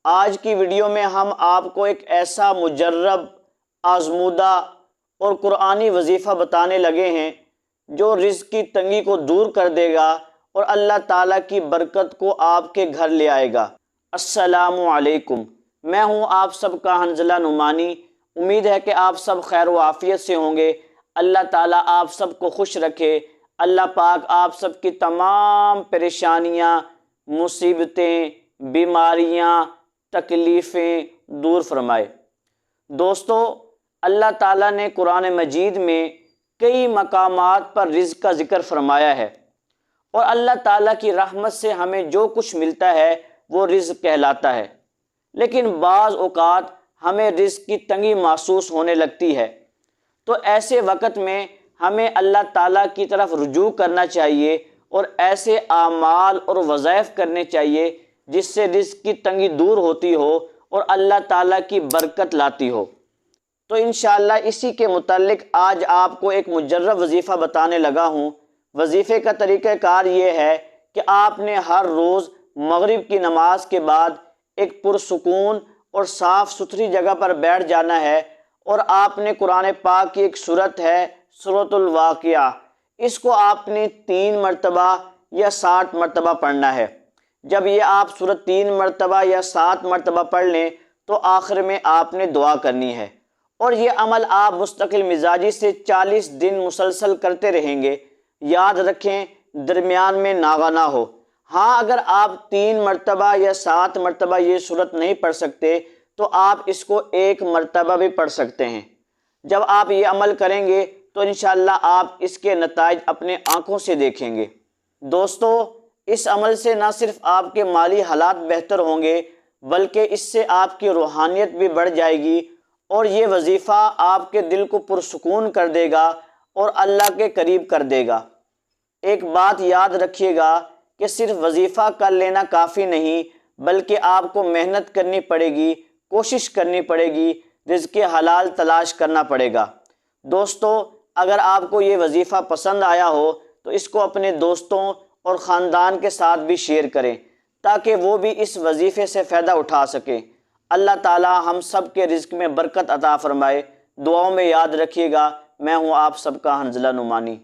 آج کی ویڈیو میں ہم آپ کو ایک ایسا مجرب، آزمودہ اور قرآنی وظیفہ بتانے لگے ہیں جو رزق کی تنگی کو دور کر دے گا اور اللہ تعالیٰ کی برکت کو آپ کے گھر لے آئے گا۔ السلام علیکم، میں ہوں آپ سب کا حنظلہ نعمانی۔ امید ہے کہ آپ سب خیر و عافیت سے ہوں گے۔ اللہ تعالیٰ آپ سب کو خوش رکھے۔ اللہ پاک آپ سب کی تمام پریشانیاں، مصیبتیں، بیماریاں، تکلیفیں دور فرمائے۔ دوستو، اللہ تعالیٰ نے قرآن مجید میں کئی مقامات پر رزق کا ذکر فرمایا ہے، اور اللہ تعالیٰ کی رحمت سے ہمیں جو کچھ ملتا ہے وہ رزق کہلاتا ہے۔ لیکن بعض اوقات ہمیں رزق کی تنگی محسوس ہونے لگتی ہے، تو ایسے وقت میں ہمیں اللہ تعالیٰ کی طرف رجوع کرنا چاہیے اور ایسے اعمال اور وظائف کرنے چاہیے جس سے رزق کی تنگی دور ہوتی ہو اور اللہ تعالیٰ کی برکت لاتی ہو۔ تو انشاءاللہ اسی کے متعلق آج آپ کو ایک مجرب وظیفہ بتانے لگا ہوں۔ وظیفے کا طریقہ کار یہ ہے کہ آپ نے ہر روز مغرب کی نماز کے بعد ایک پرسکون اور صاف ستھری جگہ پر بیٹھ جانا ہے، اور آپ نے قرآن پاک کی ایک سورت ہے سورۃ الواقعہ، اس کو آپ نے 3 مرتبہ یا 60 مرتبہ پڑھنا ہے۔ جب یہ آپ سورت 3 مرتبہ یا 7 مرتبہ پڑھ لیں تو آخر میں آپ نے دعا کرنی ہے، اور یہ عمل آپ مستقل مزاجی سے 40 دن مسلسل کرتے رہیں گے۔ یاد رکھیں، درمیان میں ناغہ نہ ہو۔ ہاں، اگر آپ 3 مرتبہ یا 7 مرتبہ یہ سورت نہیں پڑھ سکتے تو آپ اس کو 1 مرتبہ بھی پڑھ سکتے ہیں۔ جب آپ یہ عمل کریں گے تو انشاءاللہ آپ اس کے نتائج اپنے آنکھوں سے دیکھیں گے۔ دوستو، اس عمل سے نہ صرف آپ کے مالی حالات بہتر ہوں گے بلکہ اس سے آپ کی روحانیت بھی بڑھ جائے گی، اور یہ وظیفہ آپ کے دل کو پرسکون کر دے گا اور اللہ کے قریب کر دے گا۔ ایک بات یاد رکھیے گا کہ صرف وظیفہ کر لینا کافی نہیں، بلکہ آپ کو محنت کرنی پڑے گی، کوشش کرنی پڑے گی، رزق حلال تلاش کرنا پڑے گا۔ دوستو، اگر آپ کو یہ وظیفہ پسند آیا ہو تو اس کو اپنے دوستوں اور خاندان کے ساتھ بھی شیئر کریں تاکہ وہ بھی اس وظیفے سے فائدہ اٹھا سکیں۔ اللہ تعالی ہم سب کے رزق میں برکت عطا فرمائے۔ دعاؤں میں یاد رکھیے گا۔ میں ہوں آپ سب کا حنظلہ نعمانی۔